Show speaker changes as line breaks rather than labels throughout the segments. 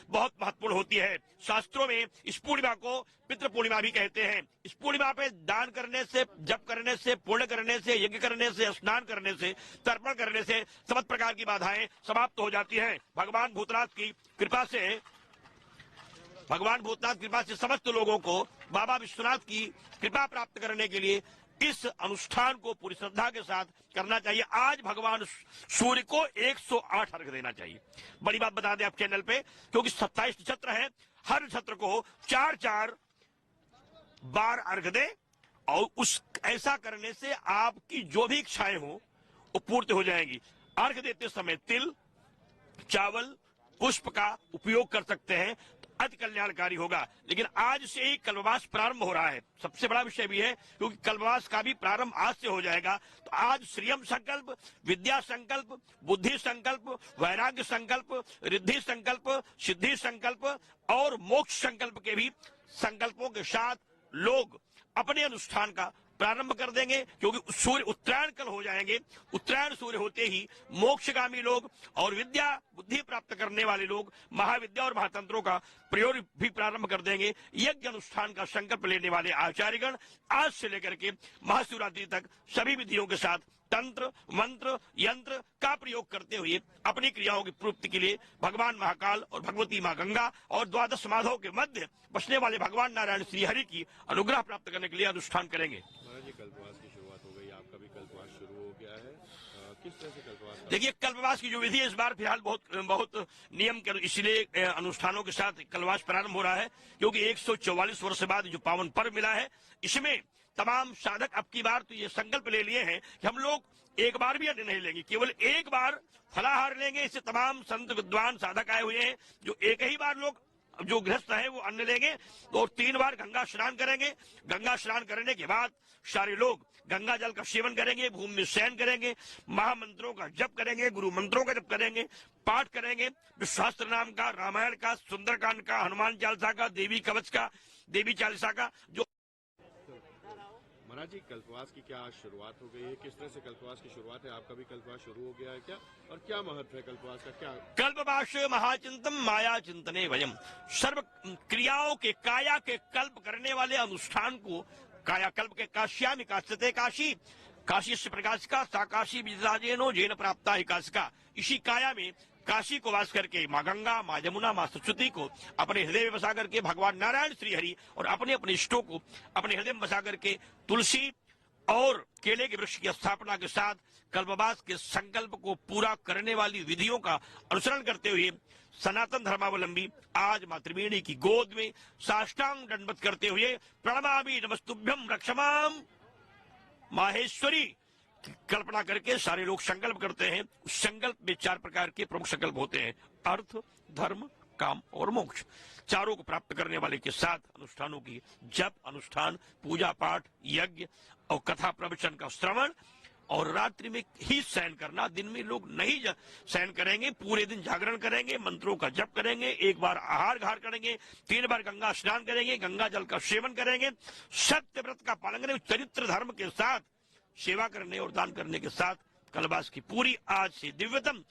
बहुत महत्वपूर्ण होती है। शास्त्रों में इस पूर्णिमा को पितृ पूर्णिमा भी कहते हैं। इस पूर्णिमा पे दान करने से, जप करने से, पुण्य करने से, यज्ञ करने से, स्नान करने से, तर्पण करने से समस्त प्रकार की बाधाएं समाप्त हो जाती हैं। भगवान भूतनाथ की कृपा से समस्त लोगों को बाबा विश्वनाथ की कृपा प्राप्त करने के लिए इस अनुष्ठान को पूरी श्रद्धा के साथ करना चाहिए। आज भगवान सूर्य को 108 अर्घ देना चाहिए। बड़ी बात बता दें आप चैनल पे, क्योंकि 27 नक्षत्र है, हर नक्षत्र को 4-4 बार अर्घ दे, और उस ऐसा करने से आपकी जो भी इच्छाएं हो वो पूर्ति हो जाएंगी। अर्घ देते समय तिल, चावल, पुष्प का उपयोग कर सकते हैं, अति कल्याणकारी होगा। लेकिन आज से ही कल्पवास प्रारंभ हो रहा है। सबसे बड़ा विषय भी है, क्योंकि कल्पवास का भी प्रारंभ आज से हो जाएगा। तो आज श्रियम संकल्प, विद्या संकल्प, बुद्धि संकल्प, वैराग्य संकल्प, रिद्धि संकल्प, सिद्धि संकल्प और मोक्ष संकल्प के भी संकल्पों के साथ लोग अपने अनुष्ठान का प्रारंभ कर देंगे, क्योंकि सूर्य उत्तरायण कल हो जाएंगे। उत्तरायण सूर्य होते ही मोक्षगामी लोग और विद्या बुद्धि प्राप्त करने वाले लोग महाविद्या और महातंत्रों का प्रयोग भी प्रारंभ कर देंगे। यज्ञ अनुष्ठान का संकल्प लेने वाले आचार्यगण आज से लेकर के महाशिवरात्रि तक सभी विधियों के साथ तंत्र, मंत्र, यंत्र का प्रयोग करते हुए अपनी क्रियाओं की पूर्ति के लिए भगवान महाकाल और भगवती मां गंगा और द्वादश माधव के मध्य बसने वाले भगवान नारायण श्री हरि की अनुग्रह प्राप्त करने के लिए अनुष्ठान करेंगे।
महाराज जी, कल्पवास की शुरुआत हो गई, आपका भी कल्पवास शुरू हो गया है, किस तरह से कल्पवास?
देखिए, कल्पवास की जो विधि है इस बार फिलहाल बहुत नियम के, इसलिए अनुष्ठानों के साथ कल्पवास प्रारंभ हो रहा है, क्योंकि 144 वर्ष बाद जो पावन पर्व मिला है, इसमें तमाम साधक अब की बार तो ये संकल्प ले लिए हैं कि हम लोग एक बार भी अन्न नहीं लेंगे, केवल एक बार फलाहार लेंगे। इससे तमाम संत विद्वान साधक आए हुए हैं जो एक ही बार लोग जो गृहस्थ है वो अन्न लेंगे, और 3 बार गंगा स्नान करेंगे। गंगा स्नान करने के बाद सारे लोग गंगा जल का सेवन करेंगे, भूमि में शयन करेंगे, महामंत्रों का जप करेंगे, गुरु मंत्रों का जप करेंगे, पाठ करेंगे, शास्त्र नाम का, रामायण का, सुंदरकांड का, हनुमान चालीसा का, देवी कवच का, देवी चालीसा का। जो
महाराज जी, कल्पवास की क्या आज शुरुआत हो गई है? किस तरह से कल्पवास की शुरुआत है? आपका भी कल्पवास शुरू हो गया है क्या? और क्या महत्व है कल्पवास का? क्या
कल्पवास महाचिंतन माया चिंतने वयम, सर्व क्रियाओं के काया के कल्प करने वाले अनुष्ठान को कायाकल्प के काश्यामि काश्यते काशी, काशी से प्रकाश का साकाशी विराजेनो जैन प्राप्ता ही काश का। इसी काया में काशी को वास करके माँ गंगा, माँ जमुना, माँ सरस्वती को अपने हृदय में बसा करके भगवान नारायण श्री हरि और अपने अपने इष्टों को अपने हृदय में बसा करके तुलसी और केले के वृक्ष की स्थापना के साथ कल्पवास के संकल्प को पूरा करने वाली विधियों का अनुसरण करते हुए सनातन धर्मावलंबी आज माँ त्रिवेणी की गोद में साष्टांग दंडवत करते हुए प्रणमामि नमस्तुभ्यम रक्षमाम माहेश्वरी कल्पना करके सारे लोग संकल्प करते हैं। उस संकल्प में 4 प्रकार के प्रमुख संकल्प होते हैं: अर्थ, धर्म, काम और मोक्ष। चारों को प्राप्त करने वाले के साथ अनुष्ठानों की जप, अनुष्ठान, पूजा पाठ, यज्ञ और कथा प्रवचन का श्रवण, और रात्रि में ही शयन करना। दिन में लोग नहीं शयन करेंगे, पूरे दिन जागरण करेंगे, मंत्रों का जप करेंगे, 1 बार आहार ग्रहण करेंगे, 3 बार गंगा स्नान करेंगे, गंगा जल का सेवन करेंगे, सत्य व्रत का पालन करेंगे, चरित्र धर्म के साथ सेवा करने और दान करने के साथ कल्पवास की पूरी आज से दिव्यतम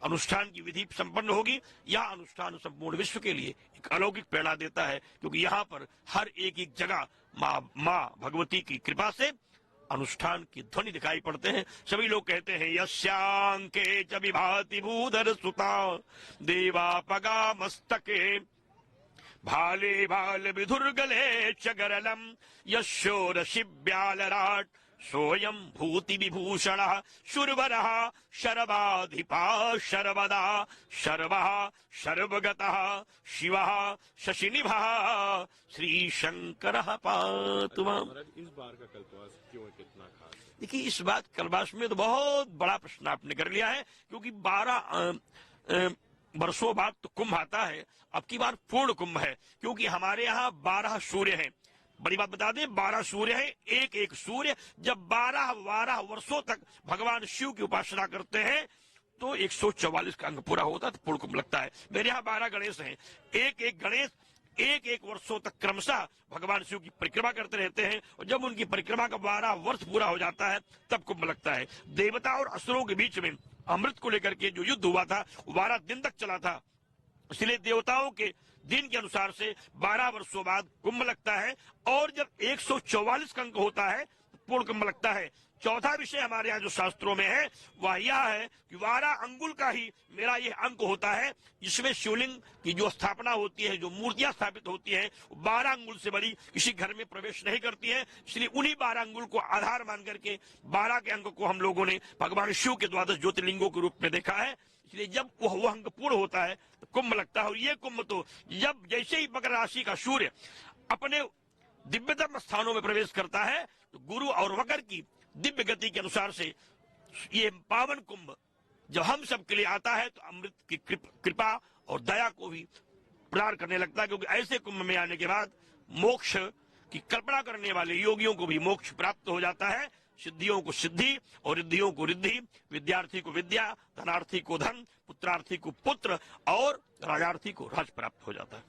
अनुष्ठान की विधि संपन्न होगी। यह अनुष्ठान संपूर्ण विश्व के लिए एक अलौकिक प्रेरणा देता है, क्योंकि यहाँ पर हर एक जगह माँ भगवती की कृपा से अनुष्ठान की ध्वनि दिखाई पड़ते हैं। सभी लोग कहते हैं यस्यांके च विभाति भूधर सुता देवा पगा मस्तके भाले भाल विधुर्गले च गरलम यशोर शिव्यालराट सोयम भूति विभूषण शुरवरः शरवाधिपा शरवदा शर्वः शर्वगतः शिवः शशिनिभः श्री शंकरः पातु माम्।
इस बार का कल्पवास क्यों है, कितना खास है?
देखिए, इस बात कल्पवास में तो बहुत बड़ा प्रश्न आपने कर लिया है, क्योंकि 12 वर्षों बाद तो कुंभ आता है। अब की बार पूर्ण कुंभ है, क्योंकि हमारे यहाँ 12 सूर्य हैं। बड़ी बात बता दें, 12 सूर्य है, एक सूर्य जब 12 वर्षों तक भगवान शिव की उपासना करते हैं तो 144 का अंग पूरा होता है तो पूर्ण कुंभ लगता है। मेरे यहाँ 12 गणेश हैं, एक गणेश एक वर्षों तक क्रमशः भगवान शिव की परिक्रमा करते रहते हैं, और जब उनकी परिक्रमा का 12 वर्ष पूरा हो जाता है तब कुंभ लगता है। देवता और असुरों के बीच में अमृत को लेकर के जो युद्ध हुआ था 12 दिन तक चला था, इसलिए देवताओं के दिन के अनुसार से 12 वर्षों बाद कुंभ लगता है, और जब 144 का अंक होता है तो पूर्ण कुंभ लगता है। चौथा विषय हमारे यहाँ जो शास्त्रों में है वह यह है कि 12 अंगुल का ही मेरा यह अंक होता है, जिसमें शिवलिंग की जो स्थापना होती है, जो मूर्तियां स्थापित होती हैं, 12 अंगुल से बड़ी किसी घर में प्रवेश नहीं करती है। इसलिए उन्हीं 12 अंगुल को आधार मान करके 12 के अंक को हम लोगों ने भगवान शिव के 12 ज्योतिर्लिंगों के रूप में देखा है। इसलिए जब वह अंक पूर्ण होता है तो कुंभ लगता है। और ये कुंभ तो जब जैसे ही मकर राशि का सूर्य अपने दिव्यतम स्थानों में प्रवेश करता है तो गुरु और मकर की दिव्य गति के अनुसार से ये पावन कुंभ जब हम सब के लिए आता है तो अमृत की कृपा और दया को भी प्रदान करने लगता है, क्योंकि ऐसे कुंभ में आने के बाद मोक्ष की कल्पना करने वाले योगियों को भी मोक्ष प्राप्त हो जाता है, सिद्धियों को सिद्धि और रिद्धियों को रिद्धि, विद्यार्थी को विद्या, धनार्थी को धन, पुत्रार्थी को पुत्र और राजार्थी को राज प्राप्त हो जाता है।